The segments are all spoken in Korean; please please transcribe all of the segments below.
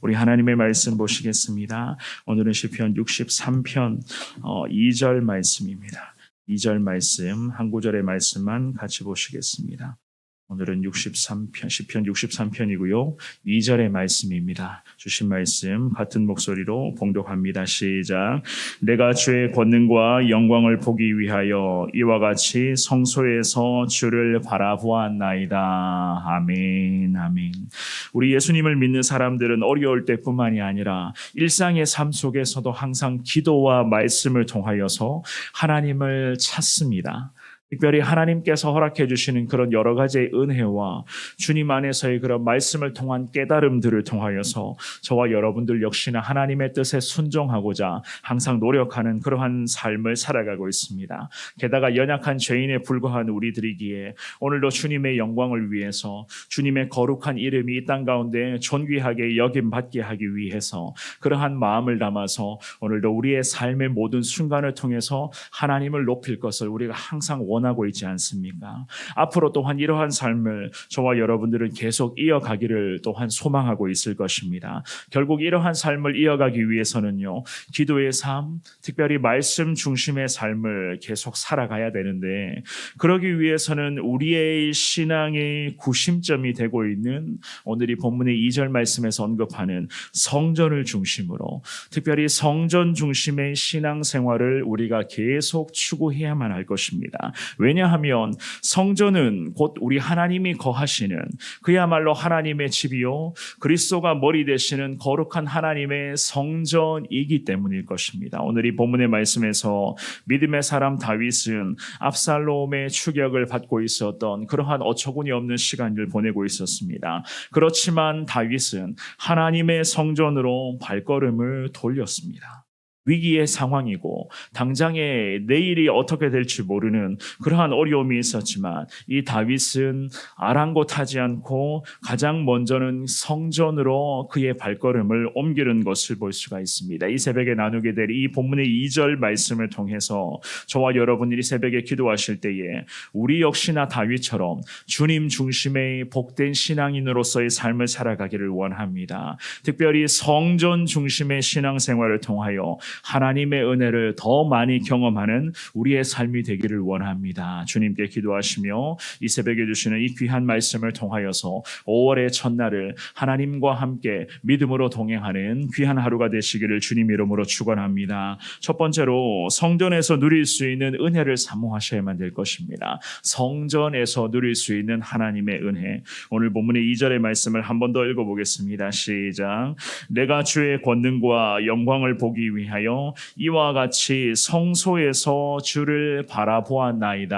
우리 하나님의 말씀 보시겠습니다. 오늘은 시편 63편 2절 말씀입니다. 2절 말씀, 한 구절의 말씀만 같이 보시겠습니다. 오늘은 시편 63편이고요. 2절의 말씀입니다. 주신 말씀 같은 목소리로 봉독합니다. 시작. 내가 주의 권능과 영광을 보기 위하여 이와 같이 성소에서 주를 바라보았나이다. 아멘, 아멘. 우리 예수님을 믿는 사람들은 어려울 때뿐만이 아니라 일상의 삶 속에서도 항상 기도와 말씀을 통하여서 하나님을 찾습니다. 특별히 하나님께서 허락해 주시는 그런 여러 가지의 은혜와 주님 안에서의 그런 말씀을 통한 깨달음들을 통하여서 저와 여러분들 역시나 하나님의 뜻에 순종하고자 항상 노력하는 그러한 삶을 살아가고 있습니다. 게다가 연약한 죄인에 불과한 우리들이기에 오늘도 주님의 영광을 위해서 주님의 거룩한 이름이 이 땅 가운데 존귀하게 여김받게 하기 위해서 그러한 마음을 담아서 오늘도 우리의 삶의 모든 순간을 통해서 하나님을 높일 것을 우리가 항상 원하고 있지 않습니까? 앞으로 또한 이러한 삶을 저와 여러분들은 계속 이어가기를 또한 소망하고 있을 것입니다. 결국 이러한 삶을 이어가기 위해서는요, 기도의 삶, 특별히 말씀 중심의 삶을 계속 살아가야 되는데, 그러기 위해서는 우리의 신앙의 구심점이 되고 있는 오늘 이 본문의 2절 말씀에서 언급하는 성전을 중심으로, 특별히 성전 중심의 신앙생활을 우리가 계속 추구해야만 할 것입니다. 왜냐하면 성전은 곧 우리 하나님이 거하시는 그야말로 하나님의 집이요 그리스도가 머리 되시는 거룩한 하나님의 성전이기 때문일 것입니다. 오늘 이 본문의 말씀에서 믿음의 사람 다윗은 압살롬의 추격을 받고 있었던 그러한 어처구니 없는 시간을 보내고 있었습니다. 그렇지만 다윗은 하나님의 성전으로 발걸음을 돌렸습니다. 위기의 상황이고 당장에 내일이 어떻게 될지 모르는 그러한 어려움이 있었지만 이 다윗은 아랑곳하지 않고 가장 먼저는 성전으로 그의 발걸음을 옮기는 것을 볼 수가 있습니다. 이 새벽에 나누게 될 이 본문의 2절 말씀을 통해서 저와 여러분이 이 새벽에 기도하실 때에 우리 역시나 다윗처럼 주님 중심의 복된 신앙인으로서의 삶을 살아가기를 원합니다. 특별히 성전 중심의 신앙생활을 통하여 하나님의 은혜를 더 많이 경험하는 우리의 삶이 되기를 원합니다. 주님께 기도하시며 이 새벽에 주시는 이 귀한 말씀을 통하여서 5월의 첫날을 하나님과 함께 믿음으로 동행하는 귀한 하루가 되시기를 주님 이름으로 축원합니다. 첫 번째로 성전에서 누릴 수 있는 은혜를 사모하셔야만 될 것입니다. 성전에서 누릴 수 있는 하나님의 은혜. 오늘 본문의 2절의 말씀을 한 번 더 읽어보겠습니다. 시작. 내가 주의 권능과 영광을 보기 위하여 이와 같이 성소에서 주를 바라보았나이다.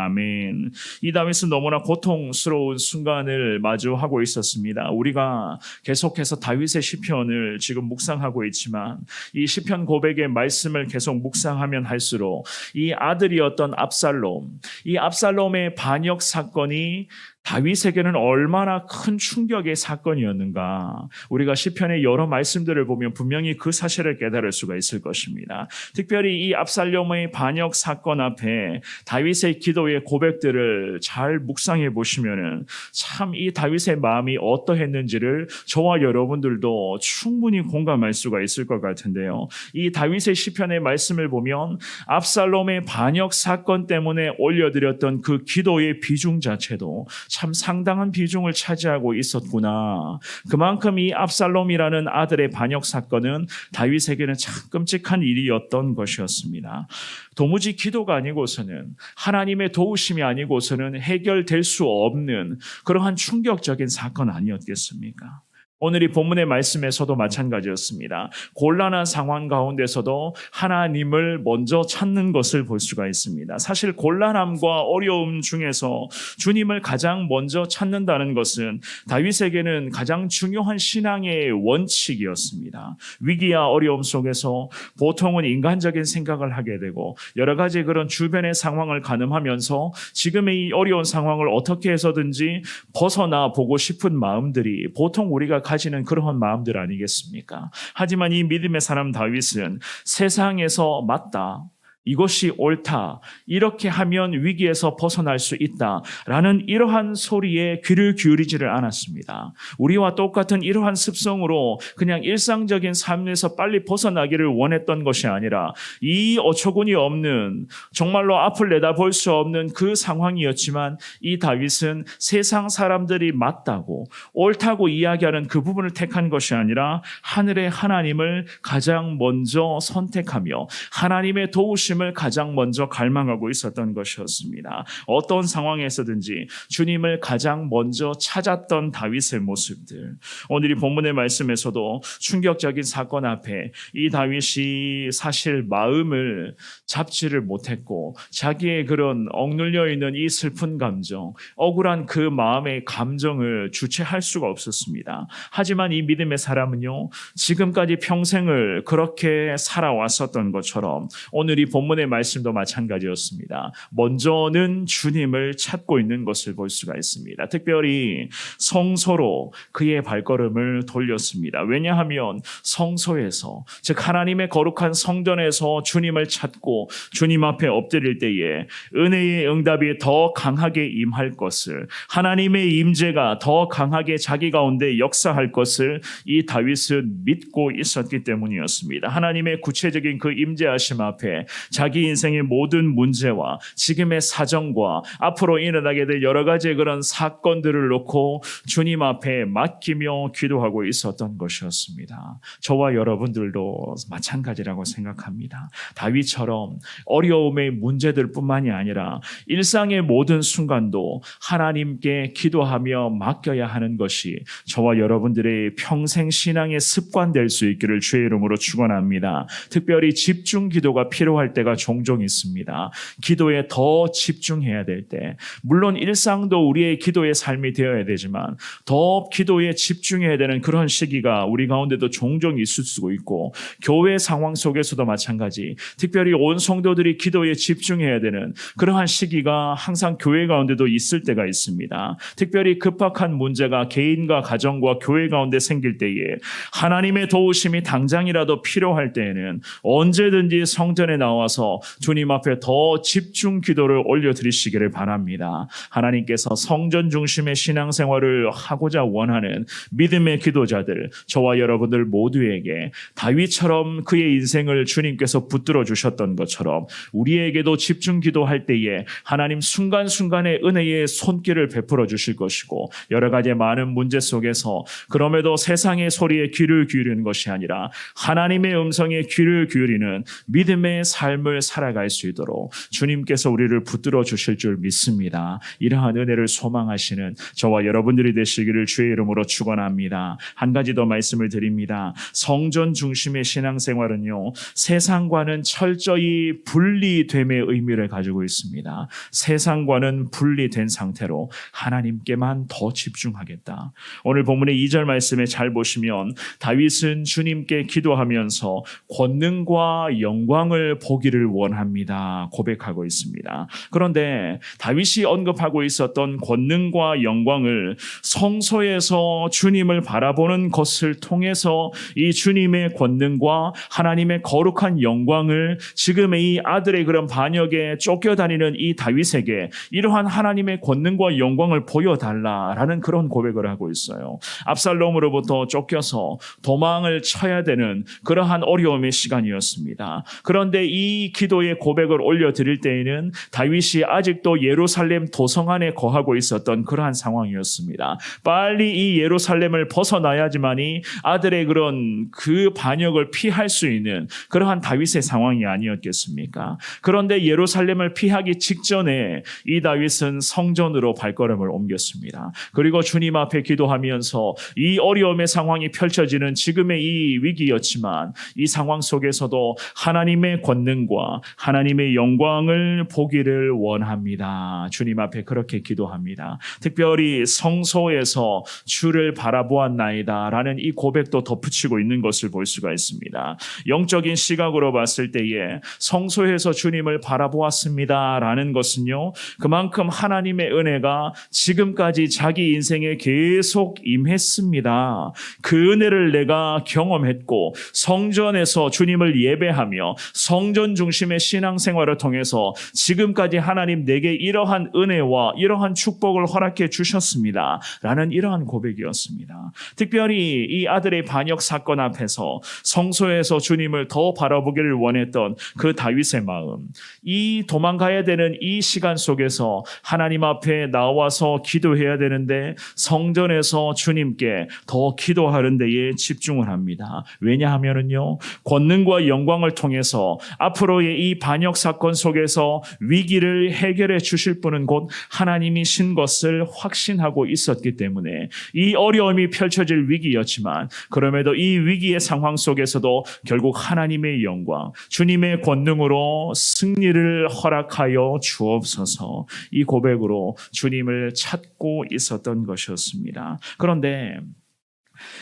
아멘. 이 다윗은 너무나 고통스러운 순간을 마주하고 있었습니다. 우리가 계속해서 다윗의 시편을 지금 묵상하고 있지만 이 시편 고백의 말씀을 계속 묵상하면 할수록 이 아들이었던 압살롬, 이 압살롬의 반역 사건이 다윗에게는 얼마나 큰 충격의 사건이었는가. 우리가 시편의 여러 말씀들을 보면 분명히 그 사실을 깨달을 수가 있을 것입니다. 특별히 이 압살롬의 반역 사건 앞에 다윗의 기도의 고백들을 잘 묵상해 보시면은 참 이 다윗의 마음이 어떠했는지를 저와 여러분들도 충분히 공감할 수가 있을 것 같은데요. 이 다윗의 시편의 말씀을 보면 압살롬의 반역 사건 때문에 올려드렸던 그 기도의 비중 자체도 참 상당한 비중을 차지하고 있었구나. 그만큼 이 압살롬이라는 아들의 반역 사건은 다윗에게는 참 끔찍한 일이었던 것이었습니다. 도무지 기도가 아니고서는 하나님의 도우심이 아니고서는 해결될 수 없는 그러한 충격적인 사건 아니었겠습니까? 오늘 이 본문의 말씀에서도 마찬가지였습니다. 곤란한 상황 가운데서도 하나님을 먼저 찾는 것을 볼 수가 있습니다. 사실 곤란함과 어려움 중에서 주님을 가장 먼저 찾는다는 것은 다윗에게는 가장 중요한 신앙의 원칙이었습니다. 위기와 어려움 속에서 보통은 인간적인 생각을 하게 되고 여러 가지 그런 주변의 상황을 가늠하면서 지금의 이 어려운 상황을 어떻게 해서든지 벗어나 보고 싶은 마음들이 보통 우리가 가지는 그러한 마음들 아니겠습니까? 하지만 이 믿음의 사람 다윗은 세상에서 맞다. 이것이 옳다. 이렇게 하면 위기에서 벗어날 수 있다라는 이러한 소리에 귀를 기울이지를 않았습니다. 우리와 똑같은 이러한 습성으로 그냥 일상적인 삶에서 빨리 벗어나기를 원했던 것이 아니라 이 어처구니 없는 정말로 앞을 내다볼 수 없는 그 상황이었지만 이 다윗은 세상 사람들이 맞다고 옳다고 이야기하는 그 부분을 택한 것이 아니라 하늘의 하나님을 가장 먼저 선택하며 하나님의 도우심을 가장 먼저 갈망하고 있었던 것이었습니다. 어떤 상황에서든지 주님을 가장 먼저 찾았던 다윗의 모습들. 오늘 이 본문의 말씀에서도 충격적인 사건 앞에 이 다윗이 사실 마음을 잡지를 못했고 자기의 그런 억눌려 있는 이 슬픈 감정, 억울한 그 마음의 감정을 주체할 수가 없었습니다. 하지만 이 믿음의 사람은요, 지금까지 평생을 그렇게 살아왔었던 것처럼 오늘 이 본문의 말씀도 마찬가지였습니다. 먼저는 주님을 찾고 있는 것을 볼 수가 있습니다. 특별히 성소로 그의 발걸음을 돌렸습니다. 왜냐하면 성소에서, 즉 하나님의 거룩한 성전에서 주님을 찾고 주님 앞에 엎드릴 때에 은혜의 응답이 더 강하게 임할 것을, 하나님의 임재가 더 강하게 자기 가운데 역사할 것을 이 다윗은 믿고 있었기 때문이었습니다. 하나님의 구체적인 그 임재하심 앞에 자기 인생의 모든 문제와 지금의 사정과 앞으로 일어나게 될 여러 가지 그런 사건들을 놓고 주님 앞에 맡기며 기도하고 있었던 것이었습니다. 저와 여러분들도 마찬가지라고 생각합니다. 다윗처럼 어려움의 문제들 뿐만이 아니라 일상의 모든 순간도 하나님께 기도하며 맡겨야 하는 것이 저와 여러분들의 평생 신앙의 습관 될 수 있기를 주의 이름으로 축원합니다. 특별히 집중 기도가 필요할 때가 종종 있습니다. 기도에 더 집중해야 될 때, 물론 일상도 우리의 기도의 삶이 되어야 되지만 더 기도에 집중해야 되는 그런 시기가 우리 가운데도 종종 있을 수 있고, 교회 상황 속에서도 마찬가지, 특별히 온 성도들이 기도에 집중해야 되는 그러한 시기가 항상 교회 가운데도 있을 때가 있습니다. 특별히 급박한 문제가 개인과 가정과 교회 가운데 생길 때에 하나님의 도우심이 당장이라도 필요할 때에는 언제든지 성전에 나와서 주님 앞에 더 집중 기도를 올려드리시기를 바랍니다. 하나님께서 성전 중심의 신앙생활을 하고자 원하는 믿음의 기도자들, 저와 여러분들 모두에게 다윗처럼 그의 인생을 주님께서 붙들어 주셨던 것처럼 우리에게도 집중 기도할 때에 하나님 순간순간의 은혜의 손길을 베풀어 주실 것이고, 여러 가지 많은 문제 속에서 그럼에도 세상의 소리에 귀를 기울이는 것이 아니라 하나님의 음성에 귀를 기울이는 믿음의 삶을 살아갈 수 있도록 주님께서 우리를 붙들어 주실 줄 믿습니다. 이러한 은혜를 소망하시는 저와 여러분들이 되시기를 주의 이름으로 축원합니다. 한 가지 더 말씀을 드립니다. 성전 중심의 신앙생활은요, 세상과는 철저히 분리됨의 의미를 가지고 있습니다. 세상과는 분리된 상태로 하나님께만 더 집중하겠다. 오늘 본문의 2절 말씀에 잘 보시면 다윗은 주님께 기도하면서 권능과 영광을 보기를 원합니다 고백하고 있습니다. 그런데 다윗이 언급하고 있었던 권능과 영광을 성소에서 주님을 바라보는 것을 통해서 이 주님의 권능과 하나님의 거룩한 영광을 지금의 이 아들의 그런 반역에 쫓겨다니는 이 다윗에게 이러한 하나님의 권능과 영광을 보여달라라는 그런 고백을 하고 있어요. 압살롬으로부터 쫓겨서 도망을 쳐야 되는 그러한 어려움의 시간이었습니다. 그런데 이 기도의 고백을 올려드릴 때에는 다윗이 아직도 예루살렘 도성 안에 거하고 있었던 그러한 상황이었습니다. 빨리 이 예루살렘을 벗어나야지만이 아들의 그런 그 반역을 피할 수 있는 그러한 다윗의 상황이 아니었겠습니까? 그런데 예루살렘을 피하기 직전에 이 다윗은 성전으로 발걸음을 옮겼습니다. 그리고 주님 앞에 기도하면서 이 어려움의 상황이 펼쳐지는 지금의 이 위기였지만 이 상황 속에서도 하나님의 권능과 하나님의 영광을 보기를 원합니다. 주님 앞에 그렇게 기도합니다. 특별히 성소에서 주를 바라보았나이다 라는 이 고백도 덧붙이고 있는 것을 볼 수가 있습니다. 영적인 시각으로 봤을 때에 성소에서 주님을 바라보았습니다 라는 것은요, 그만큼 하나님의 은혜가 지금까지 자기 인생에 계속 임했습니다. 그 은혜를 내가 경험했고 성전에서 주님을 예배하며 성전 성전 중심의 신앙생활을 통해서 지금까지 하나님 내게 이러한 은혜와 이러한 축복을 허락해 주셨습니다 라는 이러한 고백이었습니다. 특별히 이 아들의 반역 사건 앞에서 성소에서 주님을 더 바라보기를 원했던 그 다윗의 마음, 이 도망가야 되는 이 시간 속에서 하나님 앞에 나와서 기도해야 되는데 성전에서 주님께 더 기도하는 데에 집중을 합니다. 왜냐하면은요, 권능과 영광을 통해서 앞으로의 이 반역 사건 속에서 위기를 해결해 주실 분은 곧 하나님이신 것을 확신하고 있었기 때문에 이 어려움이 펼쳐질 위기였지만 그럼에도 이 위기의 상황 속에서도 결국 하나님의 영광, 주님의 권능으로 승리를 허락하여 주옵소서, 이 고백으로 주님을 찾고 있었던 것이었습니다. 그런데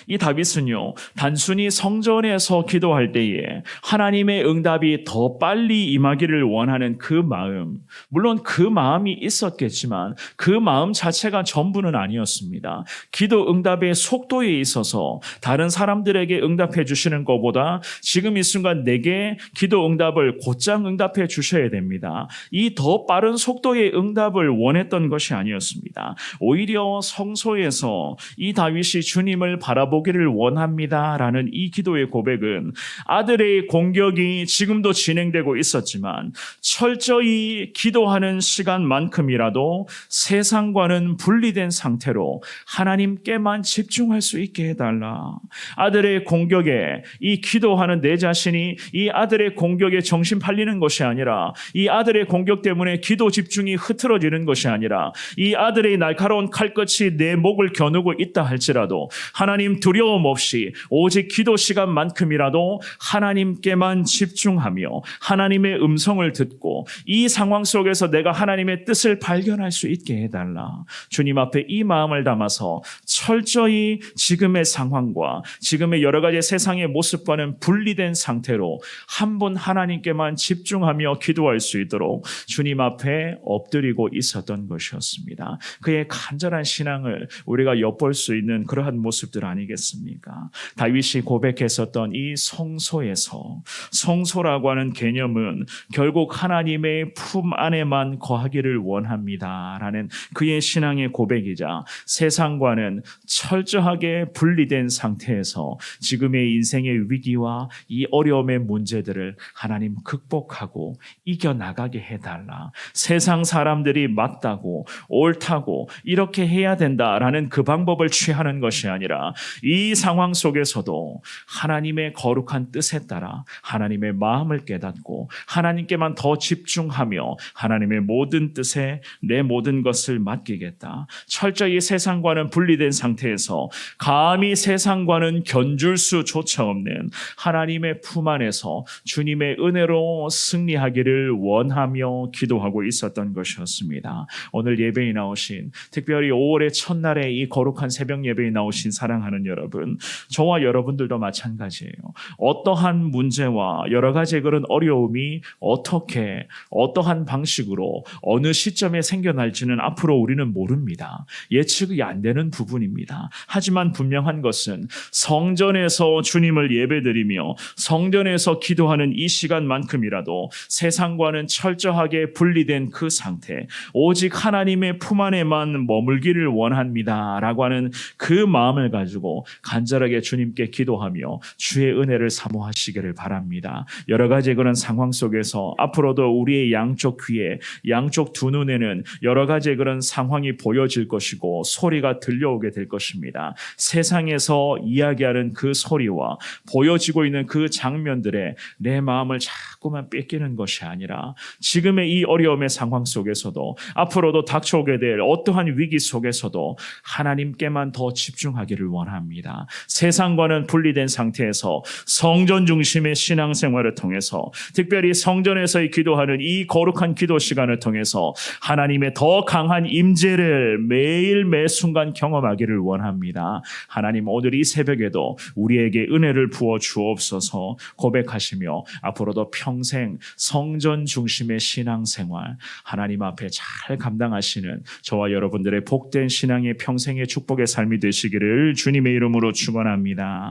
이 다윗은요, 단순히 성전에서 기도할 때에 하나님의 응답이 더 빨리 임하기를 원하는 그 마음, 물론 그 마음이 있었겠지만 그 마음 자체가 전부는 아니었습니다. 기도 응답의 속도에 있어서 다른 사람들에게 응답해 주시는 것보다 지금 이 순간 내게 기도 응답을 곧장 응답해 주셔야 됩니다. 이 더 빠른 속도의 응답을 원했던 것이 아니었습니다. 오히려 성소에서 이 다윗이 주님을 바라보기를 원합니다라는 이 기도의 고백은 아들의 공격이 지금도 진행되고 있었지만 철저히 기도하는 시간만큼이라도 세상과는 분리된 상태로 하나님께만 집중할 수 있게 해달라. 아들의 공격에 이 기도하는 내 자신이 이 아들의 공격에 정신 팔리는 것이 아니라, 이 아들의 공격 때문에 기도 집중이 흐트러지는 것이 아니라, 이 아들의 날카로운 칼끝이 내 목을 겨누고 있다 할지라도 하나님 두려움 없이 오직 기도 시간만큼이라도 하나님께만 집중하며 하나님의 음성을 듣고 이 상황 속에서 내가 하나님의 뜻을 발견할 수 있게 해달라. 주님 앞에 이 마음을 담아서 철저히 지금의 상황과 지금의 여러 가지 세상의 모습과는 분리된 상태로 한 분 하나님께만 집중하며 기도할 수 있도록 주님 앞에 엎드리고 있었던 것이었습니다. 그의 간절한 신앙을 우리가 엿볼 수 있는 그러한 모습들 아니겠습니까? 다윗이 고백했었던 이 성소에서, 성소라고 하는 개념은 결국 하나님의 품 안에만 거하기를 원합니다 라는 그의 신앙의 고백이자, 세상과는 철저하게 분리된 상태에서 지금의 인생의 위기와 이 어려움의 문제들을 하나님 극복하고 이겨나가게 해달라. 세상 사람들이 맞다고 옳다고 이렇게 해야 된다라는 그 방법을 취하는 것이 아니라 이 상황 속에서도 하나님의 거룩한 뜻에 따라 하나님의 마음을 깨닫고 하나님께만 더 집중하며 하나님의 모든 뜻에 내 모든 것을 맡기겠다. 철저히 세상과는 분리된 상태에서 감히 세상과는 견줄 수조차 없는 하나님의 품 안에서 주님의 은혜로 승리하기를 원하며 기도하고 있었던 것이었습니다. 오늘 예배에 나오신, 특별히 5월의 첫날에 이 거룩한 새벽 예배에 나오신 사랑하는 여러분, 저와 여러분들도 마찬가지예요. 어떠한 문제와 여러 가지 그런 어려움이 어떻게 어떠한 방식으로 어느 시점에 생겨날지는 앞으로 우리는 모릅니다. 예측이 안 되는 부분입니다. 하지만 분명한 것은 성전에서 주님을 예배드리며 성전에서 기도하는 이 시간만큼이라도 세상과는 철저하게 분리된 그 상태, 오직 하나님의 품 안에만 머물기를 원합니다 라고 하는 그 마음을 가지고 간절하게 주님께 기도하며 주의 은혜를 사모하시기를 바랍니다. 여러 가지 그런 상황 속에서 앞으로도 우리의 양쪽 귀에, 양쪽 두 눈에는 여러 가지 그런 상황이 보여질 것이고 소리가 들려오게 될 것입니다. 세상에서 이야기하는 그 소리와 보여지고 있는 그 장면들에 내 마음을 자꾸만 뺏기는 것이 아니라, 지금의 이 어려움의 상황 속에서도 앞으로도 닥쳐오게 될 어떠한 위기 속에서도 하나님께만 더 집중하기를 원합니다. 세상과는 분리된 상태에서 성전 중심의 신앙생활을 통해서, 특별히 성전에서의 기도하는 이 거룩한 기도 시간을 통해서 하나님의 더 강한 임재를 매일 매 순간 경험하기를 원합니다. 하나님, 오늘 이 새벽에도 우리에게 은혜를 부어 주옵소서 고백하시며 앞으로도 평생 성전 중심의 신앙생활 하나님 앞에 잘 감당하시는 저와 여러분들의 복된 신앙의 평생의 축복의 삶이 되시기를 주님의 이름으로 축원합니다.